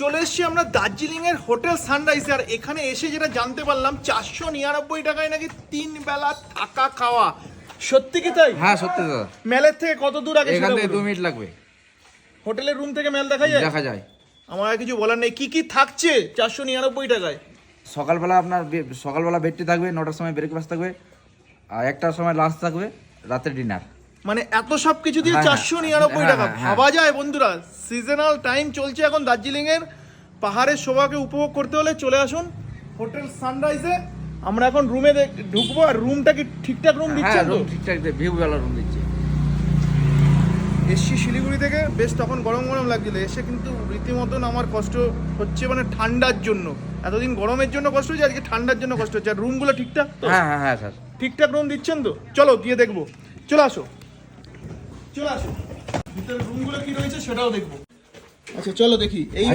চলে এসেছি আমরা দার্জিলিং এর হোটেল সানরাইজ। আর এখানে এসে যেটা জানতে পারলাম 499 টাকায় নাকি 3 বেলা থাকা খাওয়া। সত্যি কি তাই? হ্যাঁ সত্যি দাদা। মেলের থেকে কত দূর আগে? এখান থেকে 2 মিনিট লাগবে। হোটেলের রুম থেকে মেল দেখা যায়? দেখা যায়। আমার আর কিছু বলার নেই। কি কি থাকছে 499 টাকায়? সকালবেলা আপনার সকালবেলা বেডটি থাকবে, 9টার সময় ব্রেকফাস্ট থাকবে, আর 1টার সময় লাঞ্চ থাকবে, রাতে ডিনার। মানে এত সব কিছু দিয়ে হ্যাঁ, 499 টাকা? হ্যাঁ, হ্যাঁ। ভাবা যায় বন্ধুরা? সিজনাল টাইম চলছে এখন দার্জিলিং এর। পাহাড়ের শোভাকে উপভোগ করতে হলে চলে আসুন হোটেল সানরাইজে। আমরা এখন রুমে ঢুকবো। আর রুমটা কি ঠিকঠাক রুম হ্যাঁ দিচ্ছেন তো? রুম ঠিকঠাক ভিউ ওয়ালা রুম দিচ্ছি। এসছি শিলিগুড়ি থেকে, বেশ তখন গরম গরম লাগছিল। এসে কিন্তু রীতিমতন আমার কষ্ট হচ্ছে, মানে ঠান্ডার জন্য। এতদিন গরমের জন্য কষ্ট হচ্ছে, আজকে ঠান্ডার জন্য কষ্ট হচ্ছে। আর রুমগুলো ঠিকঠাক তো? হ্যাঁ হ্যাঁ হ্যাঁ স্যার। ঠিকঠাক রুম দিচ্ছেন তো? চলো গিয়ে দেখবো। চলে আসো চলে আসো, ভিতরে রুমগুলো কি রয়েছে সেটাও দেখবো। আচ্ছা চলো দেখি। এই